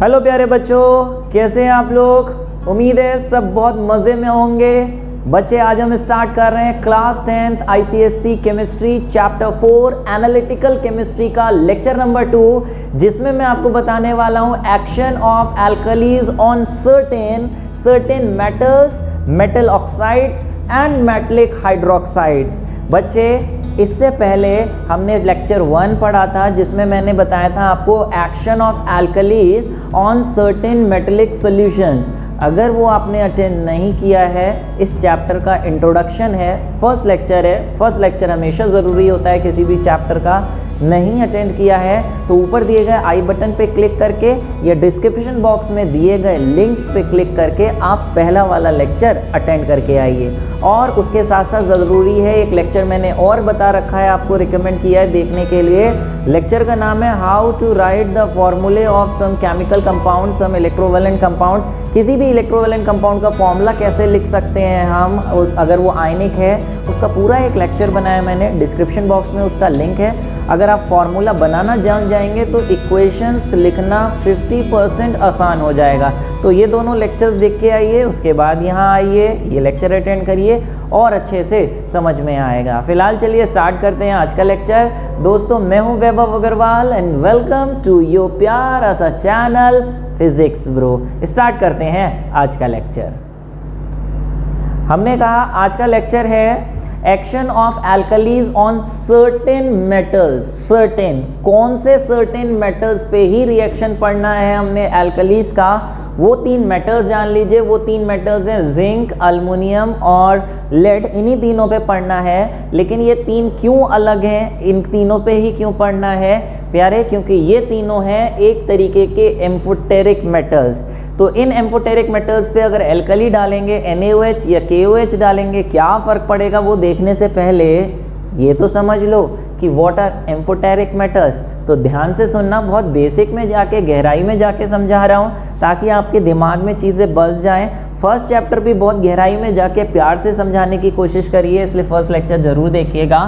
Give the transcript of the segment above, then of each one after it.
Hello प्यारे बच्चों, कैसे हैं आप लोग। उम्मीद है सब बहुत मज़े में होंगे। बच्चे आज हम स्टार्ट कर रहे हैं class 10th ICSE chemistry chapter 4 analytical chemistry का लेक्चर नंबर 2, जिसमें मैं आपको बताने वाला हूं action of alkalis on certain metals, metal oxides and metallic hydroxides. बच्चे, इससे पहले हमने लेक्चर 1 पढ़ा था जिसमें मैंने बताया था आपको action of alkalis on certain metallic solutions. अगर वो आपने अटेंड नहीं किया है, इस चैप्टर का इंट्रोडक्शन है, फर्स्ट लेक्चर है। फर्स्ट लेक्चर हमेशा ज़रूरी होता है किसी भी चैप्टर का। नहीं अटेंड किया है तो ऊपर दिए गए आई बटन पे क्लिक करके या डिस्क्रिप्शन बॉक्स में दिए गए लिंक्स पे क्लिक करके आप पहला वाला लेक्चर अटेंड करके आइए। और उसके साथ साथ ज़रूरी है, एक लेक्चर मैंने और बता रखा है, आपको रिकमेंड किया है देखने के लिए। लेक्चर का नाम है how to write the formulae of some chemical compound, some electrovalent compounds. किसी भी इलेक्ट्रोवेलेंट कंपाउंड का फॉर्मूला कैसे लिख सकते हैं हम, अगर वो आयनिक है, उसका पूरा एक लेक्चर बनाया मैंने, डिस्क्रिप्शन बॉक्स में उसका लिंक है। अगर आप फॉर्मूला बनाना जान जाएंगे तो इक्वेशंस लिखना 50% आसान हो जाएगा। तो ये दोनों लेक्चर्स देख के आइए, उसके बाद यहाँ आइए, ये लेक्चर अटेंड करिए और अच्छे से समझ में आएगा। फिलहाल चलिए स्टार्ट करते हैं आज का लेक्चर। दोस्तों, मैं हूँ Vaibhav Agrawal and welcome to your प्यारा सा चैनल फिजिक्स ब्रो। स्टार्ट करते हैं आज का लेक्चर। हमने कहा आज का लेक्चर है action of alkalis on certain metals. Certain, कौन से सर्टेन मेटल्स पे ही रिएक्शन पढ़ना है हमने एल्कलीज का। वो 3 मेटल्स जान लीजिए, वो 3 मेटल्स हैं जिंक, अल्युमिनियम और लेड। इन्हीं तीनों पे पढ़ना है। लेकिन ये 3 क्यों अलग हैं, इन तीनों पे ही क्यों पढ़ना है प्यारे, क्योंकि ये तीनों हैं एक तरीके के एम्फोटेरिक मेटल्स। तो इन एम्फोटेरिक मेटल्स पे अगर एल्कली डालेंगे NaOH या KOH डालेंगे, क्या फ़र्क पड़ेगा वो देखने से पहले ये तो समझ लो कि व्हाट आर एम्फोटेरिक मेटल्स। तो ध्यान से सुनना, बहुत बेसिक में जाके गहराई में जाके समझा रहा हूँ ताकि आपके दिमाग में चीज़ें बस जाएं। फर्स्ट चैप्टर भी बहुत गहराई में जाके प्यार से समझाने की कोशिश करिए, इसलिए फर्स्ट लेक्चर ज़रूर देखिएगा।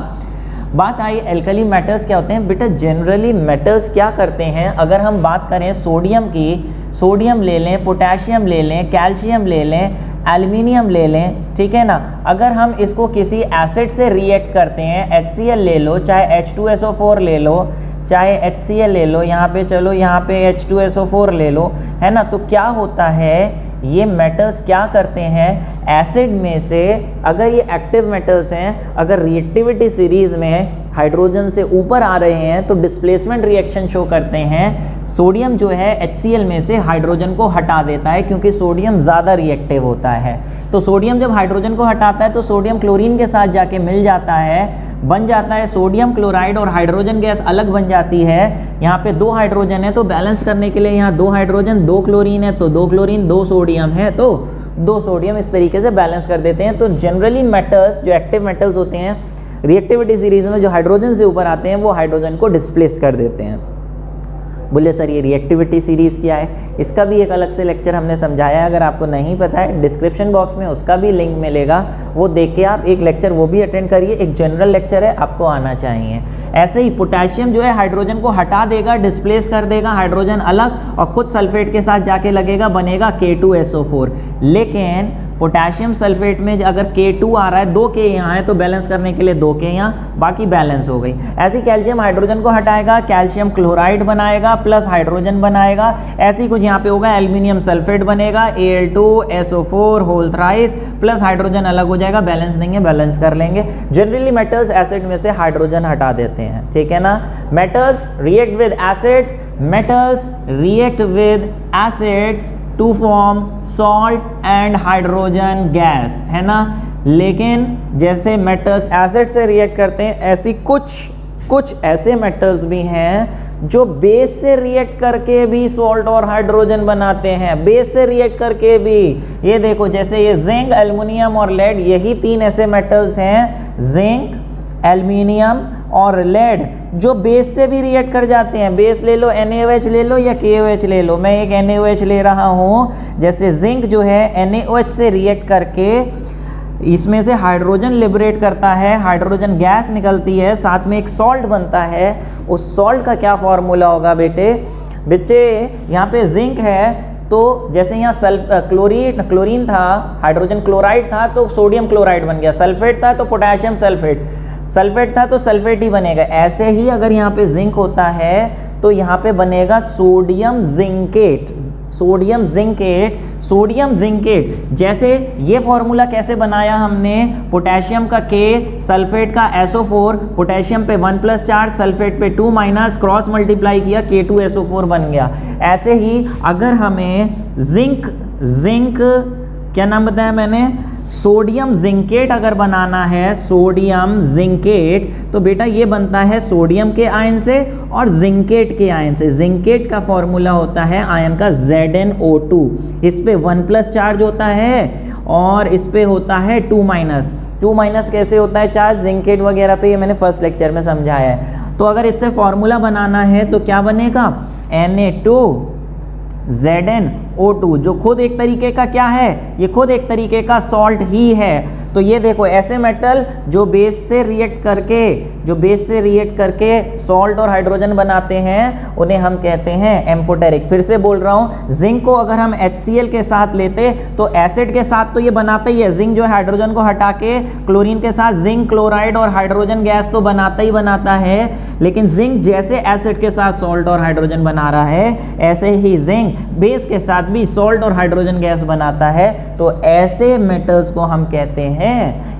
बात आई एल्कली मेटल्स क्या होते हैं। बेटा, जनरली मेटल्स क्या करते हैं, अगर हम बात करें सोडियम की, सोडियम ले लें, पोटेशियम ले लें, कैल्शियम ले लें, एल्युमिनियम ले लें, ठीक है ना। अगर हम इसको किसी एसिड से रिएक्ट करते हैं, HCl ले लो, चाहे H2SO4 ले लो, चाहे HCl ले लो, यहाँ पे चलो यहाँ पे H2SO4 ले लो, है ना। तो क्या होता है, ये मेटल्स क्या करते हैं, एसिड में से अगर ये एक्टिव मेटल्स हैं, अगर रिएक्टिविटी सीरीज में हाइड्रोजन से ऊपर आ रहे हैं तो डिस्प्लेसमेंट रिएक्शन शो करते हैं। सोडियम जो है HCl में से हाइड्रोजन को हटा देता है क्योंकि सोडियम ज़्यादा रिएक्टिव होता है। तो सोडियम जब हाइड्रोजन को हटाता है तो सोडियम क्लोरीन के साथ जाके मिल जाता है, बन जाता है सोडियम क्लोराइड और हाइड्रोजन गैस अलग बन जाती है। यहाँ पे 2 हाइड्रोजन है तो बैलेंस करने के लिए यहाँ 2 हाइड्रोजन 2 क्लोरीन है, तो 2 क्लोरीन 2 सोडियम है तो 2 सोडियम, इस तरीके से बैलेंस कर देते हैं। तो जनरली मेटल्स जो एक्टिव मेटल्स होते हैं, रिएक्टिविटी सीरीज में जो हाइड्रोजन से ऊपर आते हैं वो हाइड्रोजन को डिस्प्लेस कर देते हैं। बोले सर ये रिएक्टिविटी सीरीज़ क्या है, इसका भी एक अलग से लेक्चर हमने समझाया है। अगर आपको नहीं पता है, डिस्क्रिप्शन बॉक्स में उसका भी लिंक मिलेगा, वो देख के आप एक लेक्चर वो भी अटेंड करिए। एक जनरल लेक्चर है, आपको आना चाहिए। ऐसे ही पोटेशियम जो है हाइड्रोजन को हटा देगा, डिस्प्लेस कर देगा, हाइड्रोजन अलग और खुद सल्फेट के साथ जाके लगेगा, बनेगा K2SO4। लेकिन पोटेशियम सल्फेट में अगर K2 आ रहा है, 2 K यहाँ है तो बैलेंस करने के लिए 2 K यहाँ, बाकी बैलेंस हो गई। ऐसे ही कैल्शियम हाइड्रोजन को हटाएगा, कैल्शियम क्लोराइड बनाएगा प्लस हाइड्रोजन बनाएगा। ऐसे ही कुछ यहाँ पे होगा, एल्युमिनियम सल्फेट बनेगा, Al2SO4 whole thrice plus hydrogen अलग हो जाएगा। बैलेंस नहीं है, बैलेंस कर लेंगे। जनरली मेटल्स एसिड में से हाइड्रोजन हटा देते हैं, ठीक है ना। Metals react with acids, metals react with acids to form salt and hydrogen gas, है ना। लेकिन जैसे मेटल्स एसिड से रिएक्ट करते हैं, ऐसी कुछ ऐसे मेटल्स भी हैं जो बेस से रिएक्ट करके भी सॉल्ट और हाइड्रोजन बनाते हैं। बेस से रिएक्ट करके भी, ये देखो जैसे ये जिंक, एल्युमिनियम और लेड, यही 3 ऐसे मेटल्स हैं, जिंक, एल्युमिनियम और लेड, जो बेस से भी रिएक्ट कर जाते हैं। बेस ले लो, NaOH ले लो या KOH ले लो। मैं एक NaOH ले रहा हूँ। जैसे जिंक जो है NaOH से रिएक्ट करके इसमें से हाइड्रोजन लिबरेट करता है, हाइड्रोजन गैस निकलती है, साथ में एक सॉल्ट बनता है। उस सॉल्ट का क्या फॉर्मूला होगा बेटे, बच्चे यहाँ पे जिंक है, तो जैसे यहाँ क्लोरीन था, हाइड्रोजन क्लोराइड था तो सोडियम क्लोराइड बन गया, सल्फेट था तो पोटेशियम सल्फेट, सल्फेट था तो सल्फेट ही बनेगा। ऐसे ही अगर यहाँ पे जिंक होता है तो यहाँ पे बनेगा sodium zincate, sodium zincate, sodium zincate. जैसे ये फॉर्मूला कैसे बनाया हमने, पोटेशियम का K, सल्फेट का SO4, पोटेशियम पे 1+ चार्ज, सल्फेट पे 2- क्रॉस मल्टीप्लाई किया, K2SO4 बन गया। ऐसे ही अगर हमें जिंक क्या नाम बताया मैंने, सोडियम जिंकेट अगर बनाना है, सोडियम जिंकेट, तो बेटा ये बनता है सोडियम के आयन से और जिंकेट के आयन से। जिंकेट का फॉर्मूला होता है आयन का ZnO2, इस पे 1+ चार्ज होता है और इस पे होता है 2-। कैसे होता है चार्ज जिंकेट वगैरह पे, ये मैंने फर्स्ट लेक्चर में समझाया है। तो अगर इससे फॉर्मूला बनाना है तो क्या बनेगा, Na2ZnO2, जो खुद एक तरीके का क्या है, ये खुद एक तरीके का सॉल्ट ही है। तो ये देखो ऐसे मेटल जो बेस से रिएक्ट करके सॉल्ट और हाइड्रोजन बनाते हैं उन्हें हम कहते हैं एम्फोटेरिक। फिर से बोल रहा हूँ, जिंक को अगर हम HCl के साथ लेते तो एसिड के साथ तो ये बनाता ही है, जिंक जो है हाइड्रोजन को हटा के क्लोरीन के साथ जिंक क्लोराइड और हाइड्रोजन गैस तो बनाता ही बनाता है, लेकिन जिंक जैसे एसिड के साथ सॉल्ट और हाइड्रोजन बना रहा है, ऐसे ही जिंक बेस के साथ भी सॉल्ट और हाइड्रोजन गैस बनाता है। तो ऐसे मेटल्स को हम कहते हैं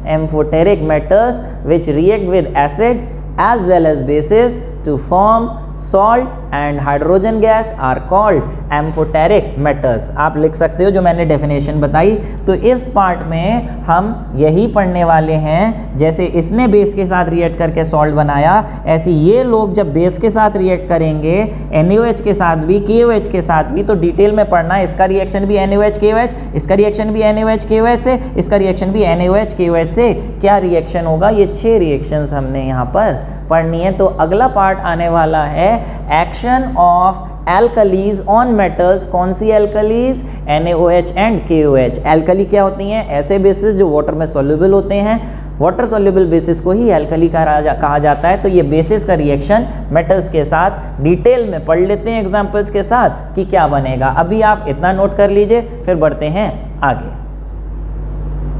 amphoteric metals which react with acid as well as bases to form salt and hydrogen gas are called amphoteric metals। आप लिख सकते हो जो मैंने डेफिनेशन बताई। तो इस पार्ट में हम यही पढ़ने वाले हैं, जैसे इसने बेस के साथ रिएक्ट करके सॉल्ट बनाया, ऐसे ये लोग जब बेस के साथ रिएक्ट करेंगे NaOH के साथ भी, KOH के साथ भी, तो डिटेल में पढ़ना है। इसका रिएक्शन भी NaOH KOH, इसका रिएक्शन भी NaOH KOH से, इसका रिएक्शन भी NaOH KOH से। क्या रिएक्शन होगा, ये 6 रिएक्शंस हमने यहाँ पर पढ़नी है। तो अगला पार्ट आने वाला है action of alkalis on metals. कौन सी alkalis, NaOH and KOH। Alkali क्या होती हैं, ऐसे बेसिस जो वाटर में सॉल्युबल होते हैं, वाटर सॉल्युबल बेसिस को ही एल्कली कहा जाता है। तो ये बेसिस का रिएक्शन मेटल्स के साथ डिटेल में पढ़ लेते हैं एग्जांपल्स के साथ कि क्या बनेगा। अभी आप इतना नोट कर लीजिए, फिर बढ़ते हैं आगे।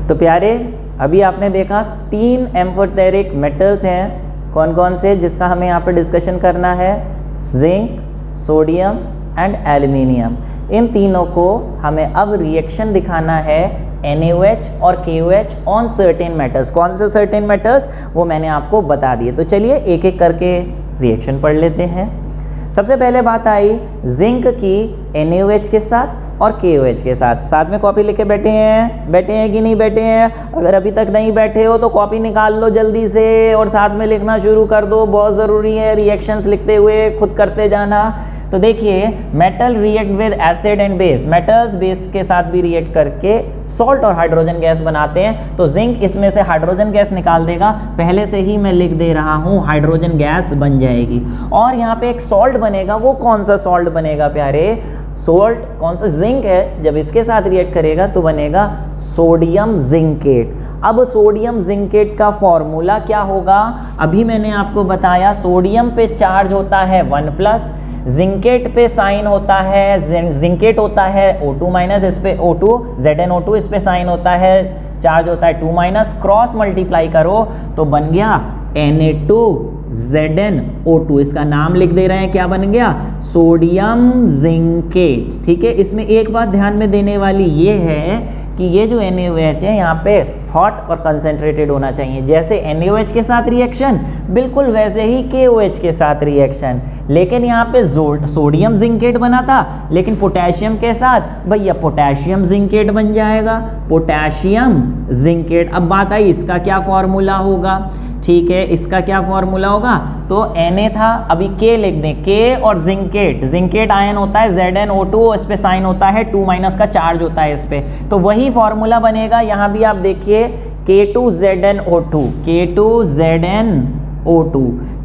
तो प्यारे, अभी आपने देखा 3 एम्फोटेरिक मेटल्स हैं, कौन कौन से, जिसका हमें यहाँ पर डिस्कशन करना है, जिंक, सोडियम एंड एल्यूमिनियम। इन तीनों को हमें अब रिएक्शन दिखाना है NaOH और KOH ऑन सर्टेन मेटल्स। कौन से सर्टेन मेटल्स, वो मैंने आपको बता दिए। तो चलिए एक एक करके रिएक्शन पढ़ लेते हैं। सबसे पहले बात आई जिंक की NaOH के साथ और KOH के साथ। साथ में कॉपी लेके बैठे हैं कि नहीं बैठे हैं? अगर अभी तक नहीं बैठे हो तो कॉपी निकाल लो जल्दी से और साथ में लिखना शुरू कर दो, बहुत ज़रूरी है रिएक्शंस लिखते हुए खुद करते जाना। तो देखिए, metal react with acid and base, metals base के साथ भी रिएक्ट करके सॉल्ट और हाइड्रोजन गैस बनाते हैं। तो जिंक इसमें से हाइड्रोजन गैस निकाल देगा, पहले से ही मैं लिख दे रहा हूँ, हाइड्रोजन गैस बन जाएगी। और यहाँ पे एक सॉल्ट बनेगा, वो कौन सा सॉल्ट बनेगा प्यारे, सॉल्ट कौन सा, जिंक है, जब इसके साथ रिएक्ट करेगा तो बनेगा सोडियम जिंकेट। अब सोडियम जिंकेट का फॉर्मूला क्या होगा, अभी मैंने आपको बताया, सोडियम पे चार्ज होता है 1+, जिंकेट पे साइन होता है, जिंकेट होता है O2-, इस पे O2 ZnO2, इस पे साइन होता है, चार्ज होता है 2-, क्रॉस मल्टीप्लाई करो तो बन गया Na2ZnO2। इसका नाम लिख दे रहे हैं, क्या बन गया, सोडियम जिंकेट। ठीक है, इसमें एक बात ध्यान में देने वाली ये है कि ये जो NaOH है यहाँ पे हॉट और कंसेंट्रेटेड होना चाहिए। जैसे NaOH के साथ रिएक्शन, बिल्कुल वैसे ही KOH के साथ रिएक्शन। लेकिन यहाँ पे सोडियम जिंकेट बना था, लेकिन पोटेशियम के साथ भैया पोटेशियम जिंकेट बन जाएगा, पोटेशियम जिंकेट। अब बात आई इसका क्या फॉर्मूला होगा। ठीक है, इसका क्या फॉर्मूला होगा, तो Na था, अभी K लिख दें, K और जिंकेट आयन होता है ZnO2, इस पे साइन होता है 2- का चार्ज होता है इस पे, तो वही फॉर्मूला बनेगा। यहाँ भी आप देखिए K2ZnO2,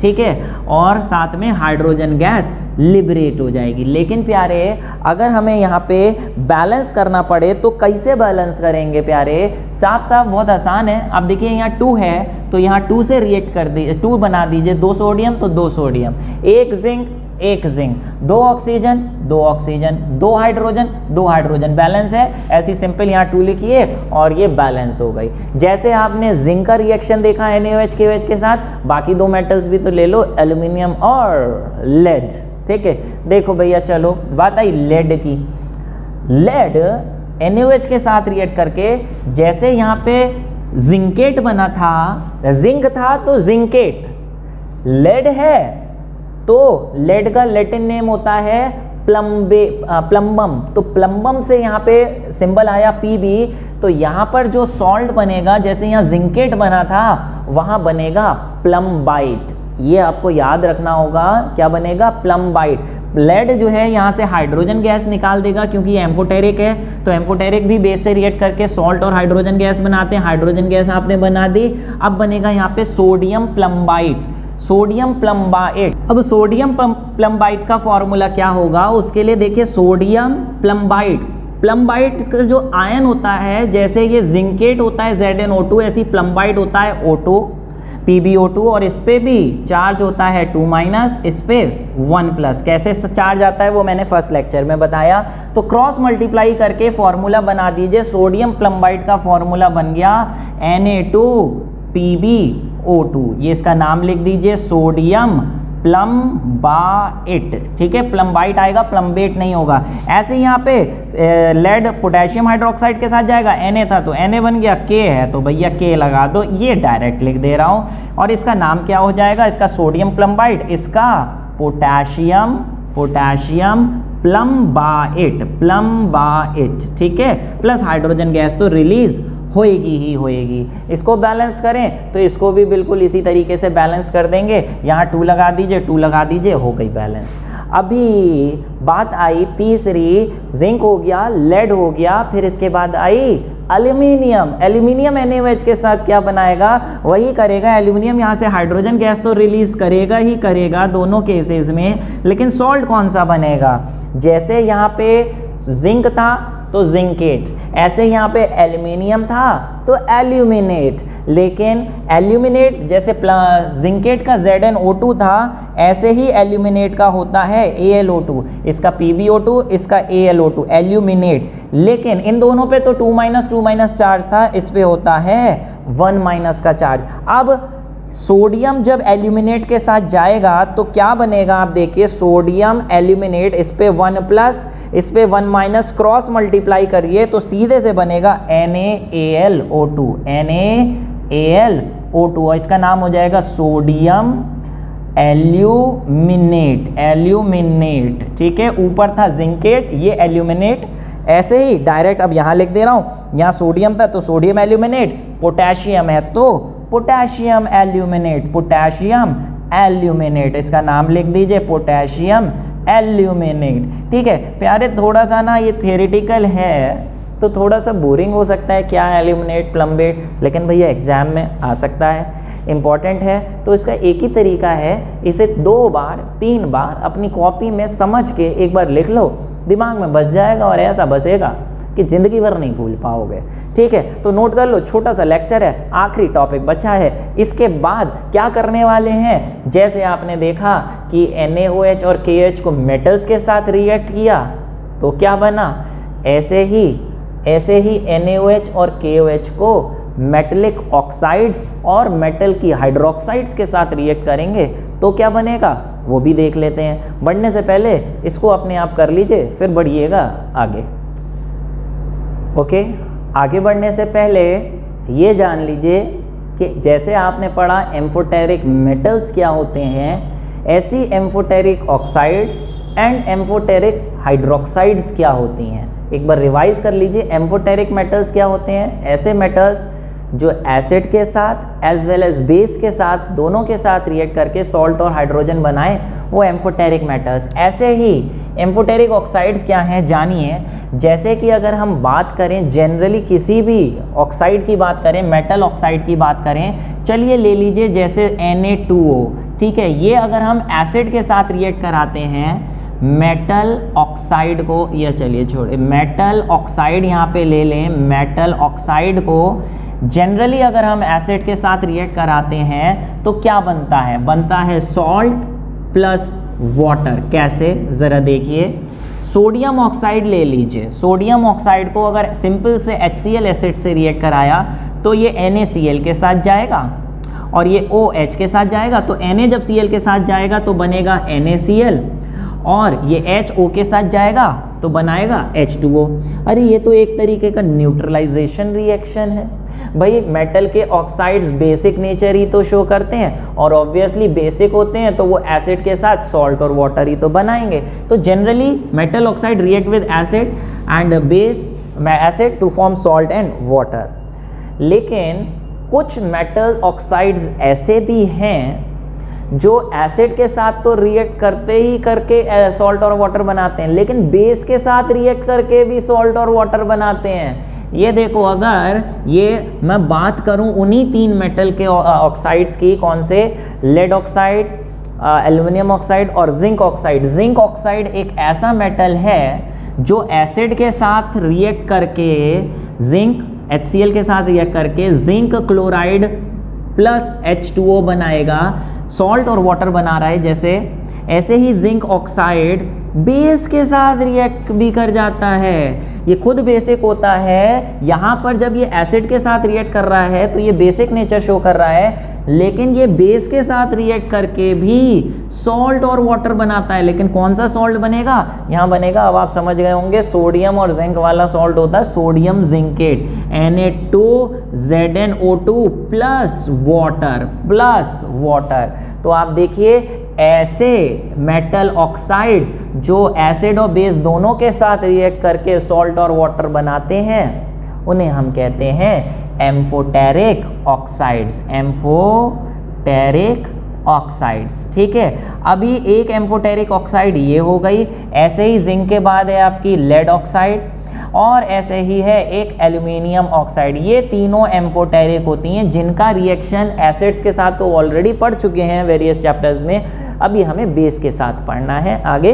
ठीक है, और साथ में हाइड्रोजन गैस लिबरेट हो जाएगी। लेकिन प्यारे, अगर हमें यहाँ पे बैलेंस करना पड़े तो कैसे बैलेंस करेंगे प्यारे, साफ साफ बहुत आसान है। आप देखिए यहाँ 2 है तो यहाँ 2 से रिएक्ट कर दीजिए, 2 बना दीजिए, 2 सोडियम तो 2 सोडियम, 1 जिंक एक zinc, 2 oxygen 2 oxygen, 2 hydrogen 2 hydrogen, balance है। ऐसी सिंपल यहाँ 2 लिखिए और ये बैलेंस हो गई। जैसे आपने जिंक का रिएक्शन देखा NaOH KOH के साथ, बाकी 2 मेटल्स भी तो ले लो, एल्यूमिनियम और लेड। ठीक है, देखो भैया चलो बात आई लेड की। लेड NaOH के साथ रिएक्ट करके, जैसे यहाँ पे जिंकेट बना था, जिंक था तो जिंकेट, लेड है तो लेड का लैटिन नेम होता है प्लम्बम। तो प्लम्बम से यहाँ पे सिंबल आया Pb, तो यहाँ पर जो सॉल्ट बनेगा, जैसे यहाँ जिंकेट बना था वहाँ बनेगा प्लम्बाइट। ये आपको याद रखना होगा, क्या बनेगा? प्लम्बाइट। लेड जो है यहाँ से हाइड्रोजन गैस निकाल देगा क्योंकि ये एम्फोटेरिक है, तो एम्फोटेरिक भी बेस से रिएक्ट करके सॉल्ट और हाइड्रोजन गैस बनाते हैं। हाइड्रोजन गैस आपने बना दी, अब बनेगा यहाँ पे सोडियम प्लम्बाइट। सोडियम प्लम्बाइट। अब सोडियम प्लम्बाइट का फॉर्मूला क्या होगा? उसके लिए देखिए, सोडियम प्लम्बाइट, प्लम्बाइट का जो आयन होता है, जैसे ये जिंकेट होता है ZnO2, ऐसी प्लम्बाइट होता है O2 PbO2, और इस पे भी चार्ज होता है 2-, इस पे 1+। कैसे चार्ज आता है वो मैंने फर्स्ट लेक्चर में बताया। तो क्रॉस मल्टीप्लाई करके फॉर्मूला बना दीजिए। सोडियम प्लम्बाइट का फॉर्मूला बन गया Na2PbO2, ये इसका नाम लिख दीजिए, सोडियम प्लम्बाइट। ठीक है, प्लम्बाइट आएगा, प्लम्बेट नहीं होगा। ऐसे यहाँ पे लेड पोटेशियम हाइड्रोक्साइड के साथ जाएगा, Na था तो Na बन गया, K है तो भैया K लगा दो, ये डायरेक्ट लिख दे रहा हूँ। और इसका नाम क्या हो जाएगा? इसका सोडियम प्लम्बाइट, इसका पोटेशियम प्लम्बाइट। ठीक है, प्लस हाइड्रोजन गैस तो रिलीज होएगी ही होएगी। इसको बैलेंस करें तो इसको भी बिल्कुल इसी तरीके से बैलेंस कर देंगे। यहाँ 2 लगा दीजिए, 2 लगा दीजिए, हो गई बैलेंस। अभी बात आई तीसरी, जिंक हो गया, लेड हो गया, फिर इसके बाद आई एल्यूमिनियम। एल्यूमिनियम NaOH के साथ क्या बनाएगा? वही करेगा। एल्यूमिनियम यहाँ से हाइड्रोजन गैस तो रिलीज करेगा ही करेगा दोनों केसेस में, लेकिन सॉल्ट कौन सा बनेगा? जैसे यहाँ पे जिंक था तो जिंकेट, ऐसे यहाँ पे एल्यूमिनियम था तो एल्यूमिनेट। लेकिन एल्यूमिनेट जैसे जिंकेट का ZnO2 था, ऐसे ही एल्यूमिनेट का होता है AlO2, इसका PbO2, इसका AlO2, एल्यूमिनेट। लेकिन इन दोनों पे तो 2-2- चार्ज था, इस पे होता है 1- का चार्ज। अब सोडियम जब एल्यूमिनेट के साथ जाएगा तो क्या बनेगा? आप देखिए, सोडियम एल्यूमिनेट, इस पे 1+, इस पे 1- क्रॉस मल्टीप्लाई करिए तो सीधे से बनेगा NaAlO2, और इसका नाम हो जाएगा सोडियम एल्यूमिनेट। ठीक है, ऊपर था जिंकेट, ये एल्यूमिनेट। ऐसे ही डायरेक्ट अब यहाँ लिख दे रहा हूँ, यहाँ सोडियम था तो सोडियम एल्यूमिनेट, पोटेशियम है तो पोटेशियम एल्यूमिनेट, इसका नाम लिख दीजिए, पोटेशियम एल्यूमिनेट। ठीक है प्यारे, थोड़ा सा ना ये थियोरेटिकल है तो थोड़ा सा बोरिंग हो सकता है, क्या एल्यूमिनेट प्लम्बेट, लेकिन भैया एग्जाम में आ सकता है, इम्पॉर्टेंट है। तो इसका एक ही तरीका है, इसे 2 बार 3 बार अपनी कॉपी में समझ के एक बार लिख लो, दिमाग में बस जाएगा और ऐसा बसेगा कि जिंदगी भर नहीं भूल पाओगे। ठीक है, तो नोट कर लो, छोटा सा लेक्चर है, आखिरी टॉपिक बचा है। इसके बाद क्या करने वाले हैं? जैसे आपने देखा कि NaOH और KOH को मेटल्स के साथ रिएक्ट किया तो क्या बना, ऐसे ही NaOH और KOH को मेटलिक ऑक्साइड्स और मेटल की हाइड्रोक्साइड्स के साथ रिएक्ट करेंगे तो क्या बनेगा वो भी देख लेते हैं। बढ़ने से पहले इसको अपने आप कर लीजिए, फिर बढ़िएगा आगे। ओके, आगे बढ़ने से पहले ये जान लीजिए कि जैसे आपने पढ़ा एम्फोटेरिक मेटल्स क्या होते हैं, ऐसी amphoteric oxides and amphoteric hydroxides क्या होती हैं। एक बार रिवाइज कर लीजिए, एम्फोटेरिक मेटल्स क्या होते हैं? ऐसे मेटल्स जो एसिड के साथ एज वेल एज बेस के साथ, दोनों के साथ रिएक्ट करके सॉल्ट और हाइड्रोजन बनाए, वो एम्फोटेरिक मेटल्स। ऐसे ही एम्फोटेरिक ऑक्साइड्स क्या हैं जानिए। जैसे कि अगर हम बात करें जनरली किसी भी ऑक्साइड की बात करें, मेटल ऑक्साइड की बात करें, चलिए ले लीजिए जैसे Na2O। ठीक है, ये अगर हम एसिड के साथ रिएक्ट कराते हैं मेटल ऑक्साइड को, या चलिए छोड़िए, मेटल ऑक्साइड यहाँ पे ले लें, मेटल ऑक्साइड को जनरली अगर हम एसिड के साथ रिएक्ट कराते हैं तो क्या बनता है? बनता है सॉल्ट प्लस वाटर। कैसे, ज़रा देखिए, सोडियम ऑक्साइड ले लीजिए। सोडियम ऑक्साइड को अगर सिंपल से HCl एसिड से रिएक्ट कराया तो ये NaCl के साथ जाएगा और ये OH के साथ जाएगा। तो Na जब Cl के साथ जाएगा तो बनेगा NaCl और ये HO के साथ जाएगा तो बनाएगा H2O। अरे ये तो एक तरीके का न्यूट्रलाइजेशन रिएक्शन है भाई। मेटल के ऑक्साइड्स बेसिक नेचर ही तो शो करते हैं और ऑब्वियसली बेसिक होते हैं तो वो एसिड के साथ सॉल्ट और वाटर ही तो बनाएंगे। तो generally metal oxide react with acid and base acid to form salt and water. लेकिन कुछ मेटल ऑक्साइड्स ऐसे भी हैं जो एसिड के साथ तो रिएक्ट करते ही करके सॉल्ट और वाटर बनाते हैं, लेकिन बेस के साथ रिएक्ट करके भी सॉल्ट और वाटर बनाते हैं। ये देखो, अगर ये मैं बात करूं उन्हीं 3 मेटल के ऑक्साइड्स की, कौन से, लेड ऑक्साइड, एल्युमिनियम ऑक्साइड और जिंक ऑक्साइड। जिंक ऑक्साइड एक ऐसा मेटल है जो एसिड के साथ रिएक्ट करके, जिंक HCl के साथ रिएक्ट करके जिंक क्लोराइड प्लस H2O बनाएगा, सॉल्ट और वाटर बना रहा है जैसे। ऐसे ही जिंक ऑक्साइड बेस के साथ रिएक्ट भी कर जाता है। ये खुद बेसिक होता है, यहाँ पर जब ये एसिड के साथ रिएक्ट कर रहा है तो ये बेसिक नेचर शो कर रहा है, लेकिन ये बेस के साथ रिएक्ट करके भी सॉल्ट और वाटर बनाता है। लेकिन कौन सा सॉल्ट बनेगा, यहाँ बनेगा, अब आप समझ गए होंगे, सोडियम और जिंक वाला सॉल्ट होता है sodium zincate, Na2ZnO2 plus water. तो आप देखिए, ऐसे मेटल ऑक्साइड्स जो एसिड और बेस दोनों के साथ रिएक्ट करके सॉल्ट और वाटर बनाते हैं उन्हें हम कहते हैं एम्फोटेरिक ऑक्साइड्स। एम्फोटेरिक ऑक्साइड्स, ठीक है। अभी एक एम्फोटेरिक ऑक्साइड ये हो गई। ऐसे ही जिंक के बाद है आपकी लेड ऑक्साइड और ऐसे ही है एक एल्यूमिनियम ऑक्साइड। ये तीनों एम्फोटेरिक होती हैं जिनका रिएक्शन एसिड्स के साथ तो ऑलरेडी पढ़ चुके हैं वेरियस चैप्टर्स में। अभी हमें बेस के साथ पढ़ना है। आगे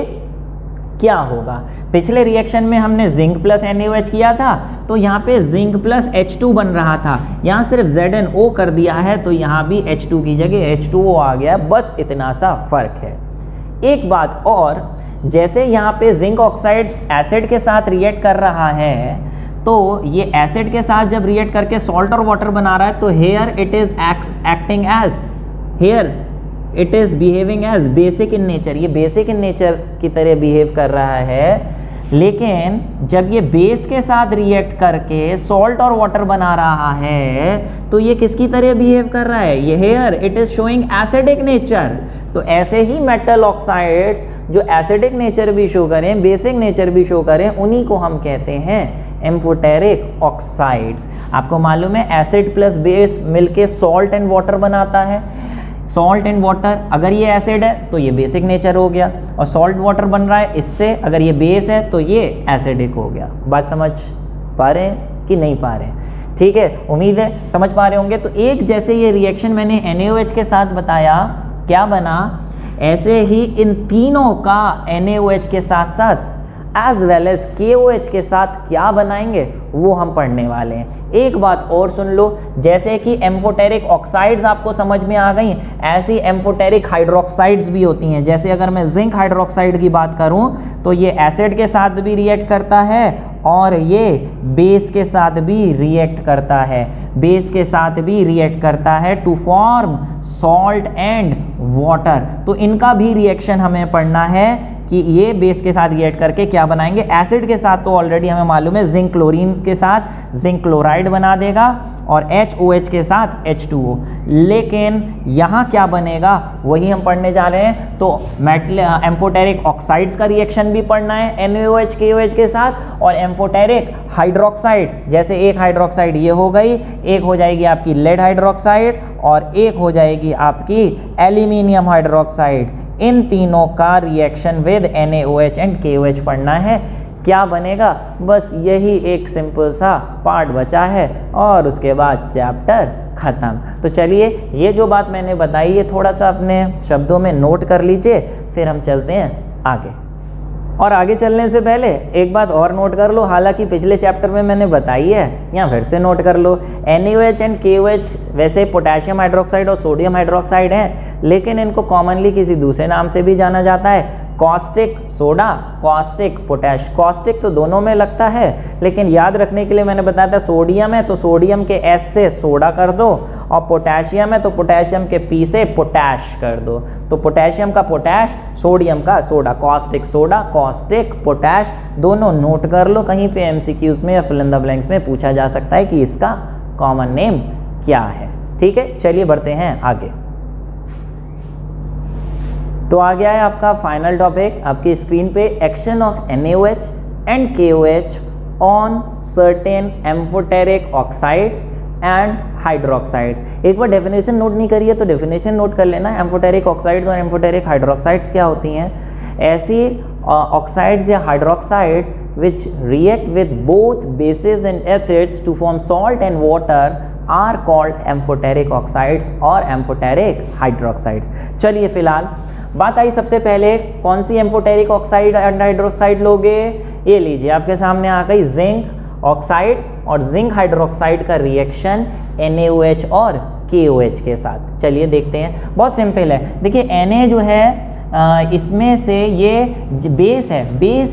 क्या होगा, पिछले रिएक्शन में हमने जिंक प्लस NaOH किया था तो यहाँ पे जिंक प्लस H2 बन रहा था, यहाँ सिर्फ ZnO कर दिया है तो यहाँ भी H2 की जगह H2O आ गया। बस इतना सा फर्क है। एक बात और, जैसे यहाँ पे जिंक ऑक्साइड एसिड के साथ रिएक्ट कर रहा है तो ये एसिड के साथ जब रिएक्ट करके सॉल्ट और वाटर बना रहा है तो here it is acting as, here it is behaving as basic in nature. ये बेसिक इन नेचर की तरह बिहेव कर रहा है, लेकिन जब ये बेस के साथ रिएक्ट करके सॉल्ट और वाटर बना रहा है तो ये किसकी तरह बिहेव कर रहा है, ये here it is showing acidic nature. तो ऐसे ही मेटल ऑक्साइड्स जो एसिडिक नेचर भी शो करें, बेसिक नेचर भी शो करें, उन्हीं को हम कहते हैं एम्फोटेरिक ऑक्साइड्स। आपको मालूम है एसिड प्लस बेस मिलके सॉल्ट एंड वाटर बनाता है। सॉल्ट एंड वाटर, अगर ये एसिड है तो ये बेसिक नेचर हो गया और सॉल्ट वाटर बन रहा है इससे, अगर ये बेस है तो ये एसिडिक हो गया। बात समझ पा रहे हैं कि नहीं पा रहे हैं? ठीक है, उम्मीद है समझ पा रहे होंगे। तो एक जैसे ये रिएक्शन मैंने NaOH के साथ बताया, क्या बना, ऐसे ही इन तीनों का NaOH के साथ साथ एज वेल एज KOH के साथ क्या बनाएंगे वो हम पढ़ने वाले हैं। एक बात और सुन लो, जैसे कि एम्फोटेरिक ऑक्साइड्स आपको समझ में आ गई, ऐसी एम्फोटेरिक हाइड्रोक्साइड्स भी होती हैं। जैसे अगर मैं जिंक हाइड्रोक्साइड की बात करूं तो ये एसिड के साथ भी रिएक्ट करता है और ये बेस के साथ भी रिएक्ट करता है, बेस के साथ भी रिएक्ट करता है to form salt and water. तो इनका भी रिएक्शन हमें पढ़ना है कि ये बेस के साथ रिएक्ट करके क्या बनाएंगे। एसिड के साथ तो ऑलरेडी हमें मालूम है जिंक क्लोरीन के साथ जिंक क्लोराइड बना देगा और HOH के साथ H2O, लेकिन यहाँ क्या बनेगा वही हम पढ़ने जा रहे हैं। तो मेटल एम्फोटेरिक ऑक्साइड्स का रिएक्शन भी पढ़ना है NaOH KOH के साथ, और एम्फोटेरिक हाइड्रोक्साइड, जैसे एक हाइड्रोक्साइड ये हो गई, एक हो जाएगी आपकी लेड हाइड्रोक्साइड और एक हो जाएगी आपकी एल्यूमिनियम हाइड्रोक्साइड। इन तीनों का reaction with NaOH and KOH पढ़ना है। क्या बनेगा, बस यही एक सिंपल सा पार्ट बचा है और उसके बाद चैप्टर खत्म। तो चलिए, ये जो बात मैंने बताई है थोड़ा सा अपने शब्दों में नोट कर लीजिए, फिर हम चलते हैं आगे। और आगे चलने से पहले एक बात और नोट कर लो, हालांकि पिछले चैप्टर में मैंने बताई है, यहाँ फिर से नोट कर लो। NaOH एंड KOH वैसे पोटेशियम हाइड्रोक्साइड और सोडियम हाइड्रोक्साइड हैं, लेकिन इनको कॉमनली किसी दूसरे नाम से भी जाना जाता है, caustic soda, caustic potash. Caustic तो दोनों में लगता है, लेकिन याद रखने के लिए मैंने बताया था सोडियम है तो सोडियम के S से सोडा कर दो, और पोटेशियम है तो पोटेशियम के P से पोटैश कर दो। तो पोटेशियम का पोटैश, सोडियम का soda, caustic soda, caustic potash, दोनों नोट कर लो, कहीं पे MCQs में या फिल इन द ब्लैंक्स में पूछा जा सकता है कि इसका कॉमन नेम क्या है। ठीक है, चलिए बढ़ते हैं आगे। तो आ गया है आपका फाइनल टॉपिक आपकी स्क्रीन पे, action of NaOH and KOH on certain amphoteric oxides and hydroxides. एक बार डेफिनेशन नोट नहीं करिए तो डेफिनेशन नोट कर लेना। एम्फोटेरिक ऑक्साइड्स और एम्फोटेरिक हाइड्रोक्साइड्स क्या होती हैं? ऐसी ऑक्साइड्स या hydroxides which react with both bases and acids to form salt and water are called amphoteric oxides और एम्फोटेरिक हाइड्रोक्साइड्स। चलिए फिलहाल बात आई सबसे पहले कौन सी एम्फोटेरिक ऑक्साइड एंड हाइड्रोक्साइड लोगे? ये लीजिए आपके सामने आ गई जिंक ऑक्साइड और जिंक हाइड्रोक्साइड का रिएक्शन NaOH और KOH के साथ। चलिए देखते हैं, बहुत सिंपल है। देखिए Na जो है इसमें से ये बेस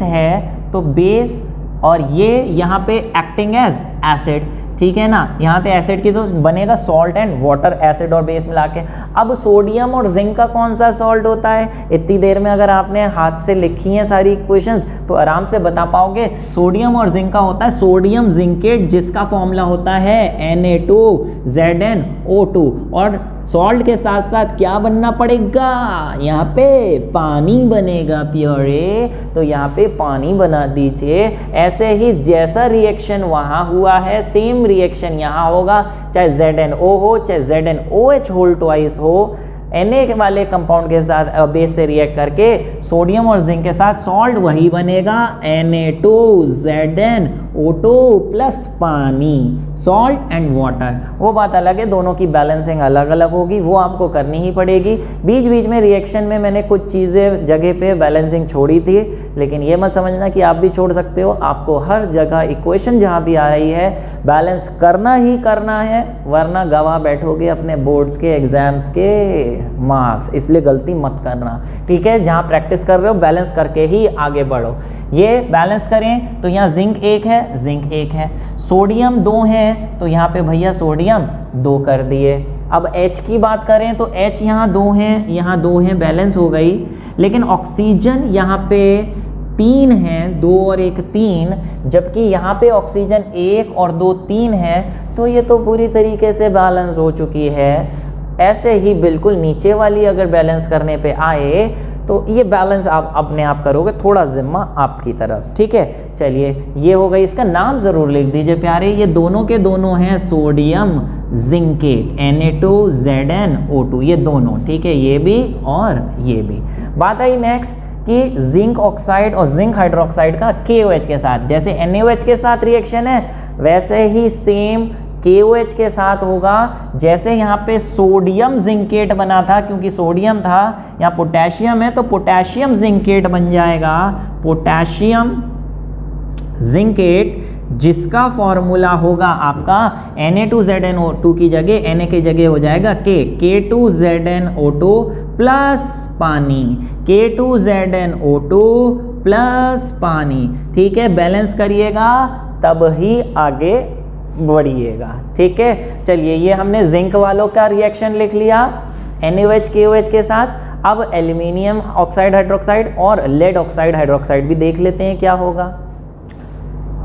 है तो बेस, और ये यहाँ पे एक्टिंग एज एसिड, ठीक है ना, यहाँ पे एसिड की तो बनेगा सॉल्ट एंड वाटर, एसिड और बेस मिला के। अब सोडियम और जिंक का कौन सा सॉल्ट होता है? इतनी देर में अगर आपने हाथ से लिखी हैं सारी इक्वेशंस तो आराम से बता पाओगे। सोडियम और जिंक का होता है सोडियम जिंकेट, जिसका फॉर्मूला होता है Na2ZnO2, और सॉल्ट के साथ साथ क्या बनना पड़ेगा? यहाँ पे पानी बनेगा प्योरे, तो यहाँ पे पानी बना दीजिए। ऐसे ही जैसा रिएक्शन वहाँ हुआ है सेम रिएक्शन यहाँ होगा, चाहे ZnO हो चाहे ZnOH होल ट्वाइस हो। Na वाले कंपाउंड के साथ बेस से रिएक्ट करके सोडियम और जिंक के साथ सॉल्ट वही बनेगा Na2ZnO2 प्लस पानी, सॉल्ट एंड वाटर। वो बात अलग है, दोनों की बैलेंसिंग अलग अलग होगी, वो आपको करनी ही पड़ेगी। बीच बीच में रिएक्शन में मैंने कुछ चीज़ें जगह पे बैलेंसिंग छोड़ी थी, लेकिन ये मत समझना कि आप भी छोड़ सकते हो। आपको हर जगह इक्वेशन जहाँ भी आ रही है बैलेंस करना ही करना है, वरना गवा बैठोगे अपने बोर्ड्स के एग्जाम्स के मार्क्स, इसलिए गलती मत करना। ठीक है, जहाँ प्रैक्टिस कर रहे हो बैलेंस करके ही आगे बढ़ो। ये बैलेंस करें तो यहाँ जिंक 1 है, जिंक 1 है, सोडियम 2 है तो यहाँ पे भैया सोडियम 2 कर दिए। अब H की बात करें तो H यहाँ 2 हैं, यहाँ 2 हैं, बैलेंस हो गई। लेकिन ऑक्सीजन यहाँ पे 3 हैं, 2 और 1 3, जबकि यहाँ पे ऑक्सीजन 1 और 2 3 है, तो ये तो पूरी तरीके से बैलेंस हो चुकी है। ऐसे ही बिल्कुल नीचे वाली अगर बैलेंस करने पे आए तो ये बैलेंस आप अपने आप करोगे, थोड़ा जिम्मा आपकी तरफ। ठीक है, चलिए ये हो गई। इसका नाम जरूर लिख दीजिए प्यारे, ये दोनों के दोनों हैं सोडियम जिंकेट, Na2ZnO2, ये दोनों। ठीक है, ये भी और ये भी। बात आई नेक्स्ट कि जिंक ऑक्साइड और जिंक हाइड्रोक्साइड का KOH के साथ, जैसे NaOH के साथ रिएक्शन है वैसे ही सेम KOH के साथ होगा। जैसे यहाँ पे सोडियम जिंकेट बना था, क्योंकि सोडियम था, यहाँ पोटेशियम है तो पोटेशियम जिंकेट बन जाएगा, पोटेशियम जिंकेट, जिसका फॉर्मूला होगा आपका Na2ZnO2 की जगह Na की जगह हो जाएगा K2ZnO2 प्लस पानी, K2ZnO2 प्लस पानी। ठीक है, बैलेंस करिएगा तब ही आगे बढ़िएगा। ठीक है, चलिए ये हमने जिंक वालों का रिएक्शन लिख लिया NaOH KOH के साथ। अब एल्यूमिनियम ऑक्साइड हाइड्रोक्साइड और लेड ऑक्साइड हाइड्रोक्साइड भी देख लेते हैं क्या होगा।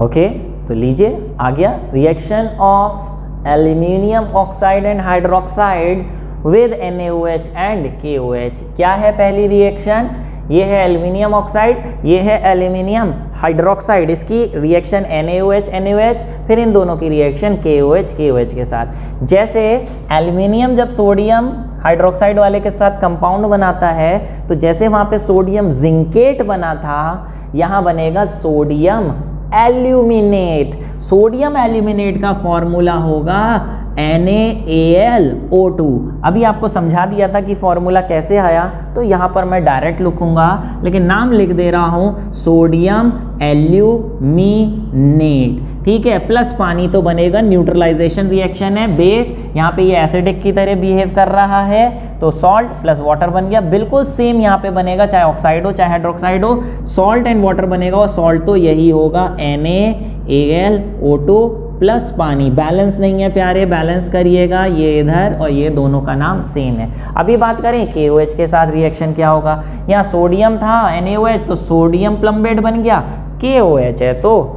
ओके, तो लीजिए आ गया reaction of aluminium oxide and hydroxide with NaOH and KOH। क्या है पहली रिएक्शन? ये है एल्यूमिनियम ऑक्साइड, ये है एल्यूमिनियम हाइड्रोक्साइड, इसकी रिएक्शन NaOH, फिर इन दोनों की रिएक्शन KOH के साथ। जैसे एल्यूमिनियम जब सोडियम हाइड्रोक्साइड वाले के साथ कंपाउंड बनाता है तो जैसे वहाँ पे सोडियम जिंकेट बना था, यहाँ बनेगा सोडियम एल्यूमिनेट। सोडियम एल्यूमिनेट का फॉर्मूला होगा NaAlO2। अभी आपको समझा दिया था कि फॉर्मूला कैसे आया, तो यहाँ पर मैं डायरेक्ट लिखूंगा, लेकिन नाम लिख दे रहा हूँ सोडियम एल्यूमिनेट, ठीक है, प्लस पानी तो बनेगा, न्यूट्रलाइजेशन रिएक्शन है, बेस यहाँ पे ये एसिडिक की तरह बिहेव कर रहा है, तो सॉल्ट प्लस वाटर बन गया। बिल्कुल सेम यहाँ पे बनेगा, चाहे ऑक्साइड हो चाहे हाइड्रोक्साइड हो, सॉल्ट एंड वाटर बनेगा, और सॉल्ट तो यही होगा NaAlO2 प्लस पानी। बैलेंस नहीं है प्यारे, बैलेंस करिएगा, ये इधर और ये दोनों का नाम सेम है। अभी बात करें KOH के साथ रिएक्शन क्या होगा। यहाँ सोडियम था NaOH, तो सोडियम प्लम्बेट बन गया, KOH है तो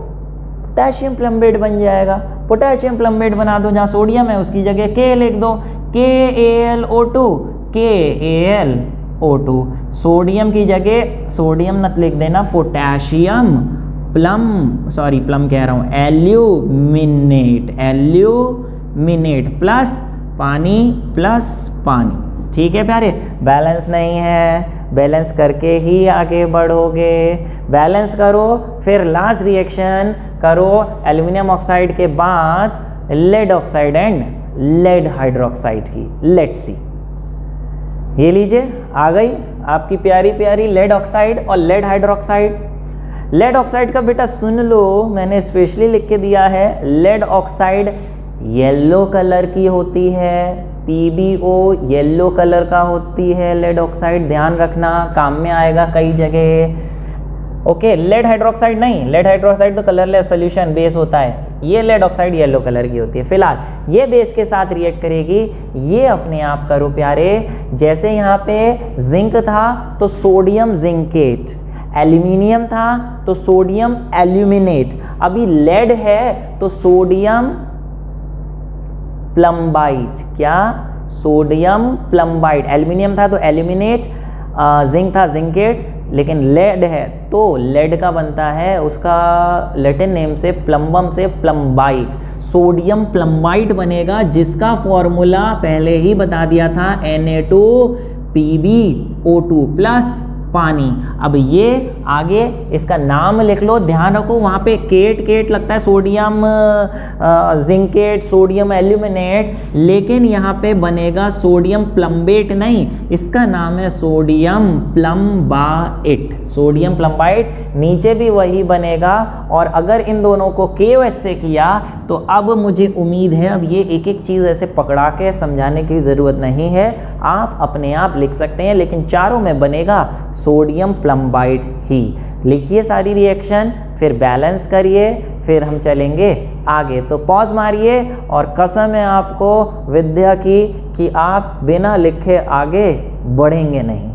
पोटेशियम प्लम्बेट बन जाएगा, पोटेशियम प्लम्बेट बना दो, जहाँ सोडियम है उसकी जगह K लिख दो, KAlO2, KAlO2, सोडियम की जगह सोडियम मत लिख देना, पोटेशियम प्लम कह रहा हूँ, एल्यूमिनेट प्लस पानी, ठीक है प्यारे। बैलेंस नहीं है, बैलेंस करके ही आगे बढ़ोगे, बैलेंस करो, फिर लास्ट रिएक्शन करो एल्यूमिनियम ऑक्साइड के बाद lead oxide and lead hydroxide की। लेट्स सी, ये लीजिए आ गई आपकी प्यारी प्यारी लेड ऑक्साइड और लेड हाइड्रोक्साइड। लेड ऑक्साइड का बेटा सुन लो, मैंने स्पेशली लिख के दिया है, लेड ऑक्साइड येलो कलर की होती है, PbO येलो कलर का होती है लेड ऑक्साइड, ध्यान रखना, काम में आएगा कई जगह। ओके, लेड हाइड्रोक्साइड नहीं, लेड हाइड्रोक्साइड तो कलरलेस सोल्यूशन बेस होता है, ये लेड ऑक्साइड येलो कलर की होती है। फिलहाल ये बेस के साथ रिएक्ट करेगी, ये अपने आप करो प्यारे, जैसे यहाँ पे जिंक था तो सोडियम जिंकेट, एल्यूमिनियम था तो सोडियम एल्यूमिनेट, अभी लेड है तो सोडियम प्लम्बाइट, क्या सोडियम प्लम्बाइट, एल्यूमिनियम था तो एल्यूमिनेट, जिंक था जिंकेट, लेकिन लेड है तो लेड का बनता है उसका लैटिन नेम से प्लम्बम से प्लम्बाइट, सोडियम प्लम्बाइट बनेगा, जिसका फॉर्मूला पहले ही बता दिया था Na2PbO2 प्लस पानी। अब ये आगे इसका नाम लिख लो, ध्यान रखो वहाँ पे केट लगता है, सोडियम जिंकेट, सोडियम एल्यूमिनेट, लेकिन यहाँ पे बनेगा सोडियम प्लम्बेट नहीं, इसका नाम है सोडियम प्लम्बाइट, सोडियम प्लम्बाइट, नीचे भी वही बनेगा। और अगर इन दोनों को KOH से किया तो अब मुझे उम्मीद है, अब ये एक एक चीज़ ऐसे पकड़ा के समझाने की ज़रूरत नहीं है, आप अपने आप लिख सकते हैं, लेकिन चारों में बनेगा सोडियम प्लम्बाइट ही। लिखिए सारी रिएक्शन, फिर बैलेंस करिए, फिर हम चलेंगे आगे। तो पॉज मारिए, और कसम है आपको विद्या की कि आप बिना लिखे आगे बढ़ेंगे नहीं।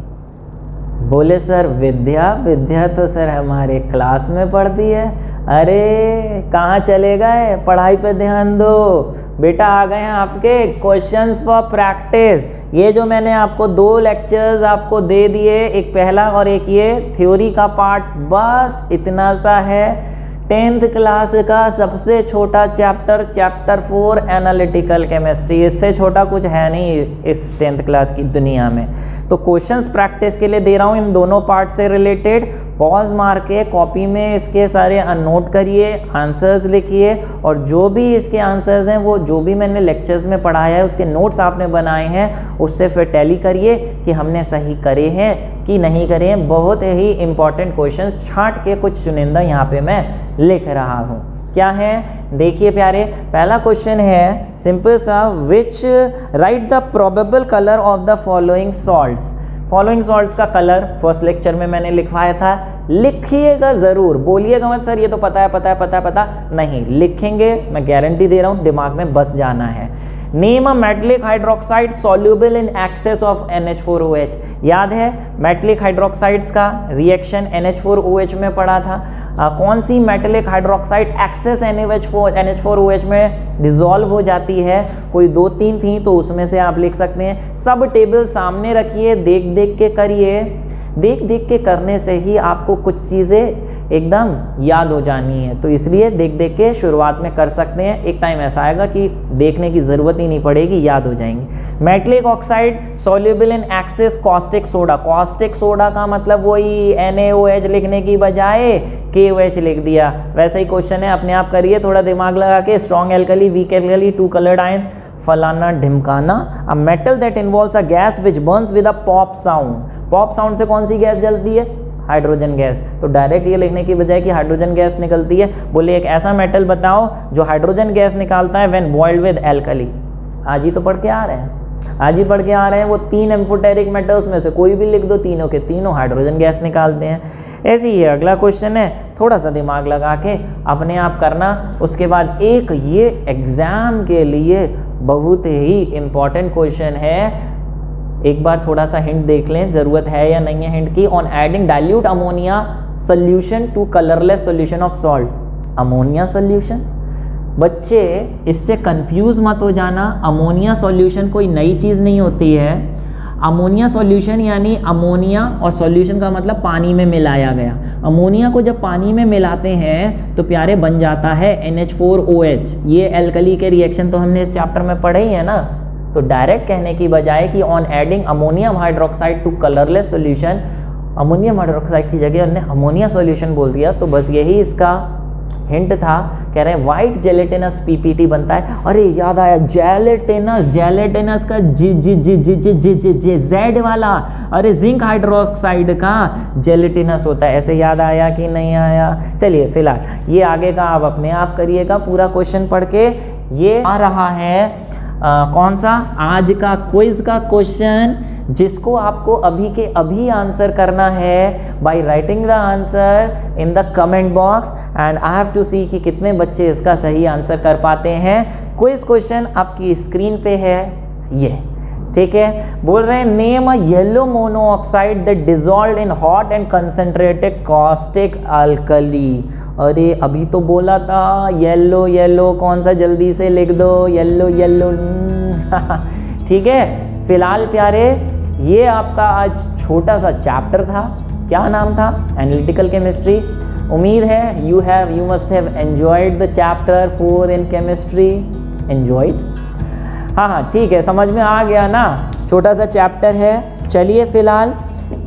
बोले सर विद्या तो सर हमारे क्लास में पढ़ती है। अरे कहाँ चले गए, पढ़ाई पे ध्यान दो बेटा। आ गए हैं आपके क्वेश्चंस फॉर प्रैक्टिस। ये जो मैंने आपको 2 लेक्चर्स आपको दे दिए, एक पहला और एक ये थ्योरी का पार्ट, बस इतना सा है। 10th क्लास का सबसे छोटा चैप्टर 4 एनालिटिकल केमिस्ट्री, इससे छोटा कुछ है नहीं इस 10th क्लास की दुनिया में। तो क्वेश्चंस प्रैक्टिस के लिए दे रहा हूँ इन दोनों पार्ट से रिलेटेड। पॉज मार के कॉपी में इसके सारे नोट करिए, आंसर्स लिखिए, और जो भी इसके आंसर्स हैं वो जो भी मैंने लेक्चर्स में पढ़ाया है उसके नोट्स आपने बनाए हैं, उससे फिर टैली करिए कि हमने सही करे हैं कि नहीं करे हैं। बहुत ही इंपॉर्टेंट क्वेश्चंस छांट के कुछ चुनिंदा यहाँ पे मैं लिख रहा हूँ। क्या है देखिए प्यारे, पहला क्वेश्चन है सिंपल सा, which write the probable colour of the following salts. Following salts का कलर फर्स्ट लेक्चर में मैंने लिखवाया था, लिखिएगा जरूर, बोलिएगा मत सर ये तो पता है, नहीं लिखेंगे, मैं गारंटी दे रहा हूँ, दिमाग में बस जाना है। Name a metallic hydroxide soluble in excess of NH4OH। याद है मेटलिक हाइड्रोक्साइड्स का रिएक्शन NH4OH में पढ़ा था। कौन सी मेटलिक हाइड्रोक्साइड एक्सेस NH4OH में डिसॉल्व हो जाती है, कोई 2-3 थी तो उसमें से आप लिख सकते हैं। सब टेबल सामने रखिए, देख के करिए, देख के करने से ही आपको कुछ चीज़ें एकदम याद हो जानी है, तो इसलिए देख के शुरुआत में कर सकते हैं। एक टाइम ऐसा आएगा कि देखने की ज़रूरत ही नहीं पड़ेगी, याद हो जाएंगे। Metallic oxide soluble in excess caustic soda. Caustic soda का मतलब वही NaOH लिखने की बजाय KOH लिख दिया, वैसा ही क्वेश्चन है, अपने आप करिए थोड़ा दिमाग लगा के। Strong alkali, weak alkali, 2 coloured ions, फलाना ढिमकाना। A metal that involves a gas which burns with a pop sound. Pop sound से कौन सी गैस जलती है? Hydrogen gas. तो डायरेक्ट ये लिखने की बजाय कि हाइड्रोजन गैस निकलती है, बोले एक ऐसा मेटल बताओ जो हाइड्रोजन गैस निकालता है व्हेन बॉइल्ड विद एल्कली। आज ही तो पढ़ के आ रहे हैं, आज ही पढ़ के आ रहे हैं। वो 3 एम्फोटेरिक मेटल्स में से कोई भी लिख दो, तीनों के तीनों हाइड्रोजन गैस निकालते हैं। ऐसे ही अगला क्वेश्चन है, थोड़ा सा दिमाग लगा के अपने आप करना। उसके बाद एक ये एग्जाम के लिए बहुत ही इंपॉर्टेंट क्वेश्चन है, एक बार थोड़ा सा हिंट देख लें, ज़रूरत है या नहीं है हिंट की। On adding dilute ammonia solution to colourless solution of salt. Ammonia solution, बच्चे इससे कंफ्यूज मत हो जाना। अमोनिया सॉल्यूशन कोई नई चीज़ नहीं होती है। अमोनिया सॉल्यूशन यानी अमोनिया और सॉल्यूशन का मतलब पानी में मिलाया गया। अमोनिया को जब पानी में मिलाते हैं तो प्यारे बन जाता है NH4OH। ये एल्कली के रिएक्शन तो हमने इस चैप्टर में पढ़े ही है ना। तो डायरेक्ट कहने की बजाय कि on adding ammonium hydroxide to colourless solution, ammonium hydroxide की जगह हमने अमोनिया सॉल्यूशन बोल दिया। तो बस यही इसका हिंट था। कह रहे हैं वाइट जेलेटिनस PPT बनता है। अरे याद आया, जेलेटिनस, जेलेटिनस का जी जेड वाला, अरे जिंक हाइड्रोक्साइड का जेलेटिनस होता है। ऐसे याद आया कि नहीं आया? चलिए फिलहाल ये आगे का आप अपने आप करिएगा पूरा क्वेश्चन पढ़ के। ये आ रहा है कौन सा आज का क्विज का क्वेश्चन, जिसको आपको अभी के अभी आंसर करना है by writing the answer in the comment box and I have to see कि कितने बच्चे इसका सही आंसर कर पाते हैं। क्विज क्वेश्चन आपकी स्क्रीन पे है ये, ठीक है। बोल रहे हैं name a yellow monoxide that dissolved in hot and concentrated caustic alkali. अरे अभी तो बोला था येलो येलो, कौन सा जल्दी से लिख दो, येलो येलो। ठीक है, फिलहाल प्यारे ये आपका आज छोटा सा चैप्टर था। क्या नाम था? Analytical chemistry. उम्मीद है you must have enjoyed the chapter 4 in chemistry. Enjoyed? हाँ, ठीक है, समझ में आ गया ना, छोटा सा चैप्टर है। चलिए फिलहाल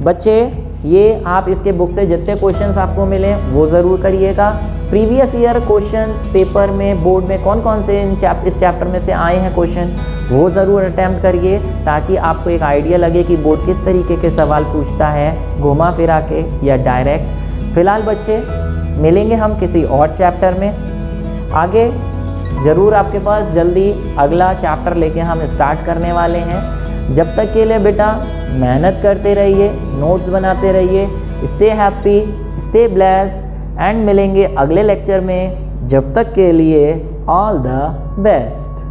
बच्चे ये आप इसके बुक से जितने क्वेश्चंस आपको मिले वो ज़रूर करिएगा। प्रीवियस ईयर क्वेश्चंस पेपर में, बोर्ड में कौन कौन से इस चैप्टर में से आए हैं क्वेश्चन, वो ज़रूर अटैम्प्ट करिए, ताकि आपको एक आइडिया लगे कि बोर्ड किस तरीके के सवाल पूछता है, घुमा फिरा के या डायरेक्ट। फिलहाल बच्चे मिलेंगे हम किसी और चैप्टर में आगे। ज़रूर आपके पास जल्दी अगला चैप्टर लेके हम स्टार्ट करने वाले हैं। जब तक के लिए बेटा मेहनत करते रहिए, नोट्स बनाते रहिए, stay happy, stay blessed and मिलेंगे अगले लेक्चर में। जब तक के लिए ऑल द बेस्ट।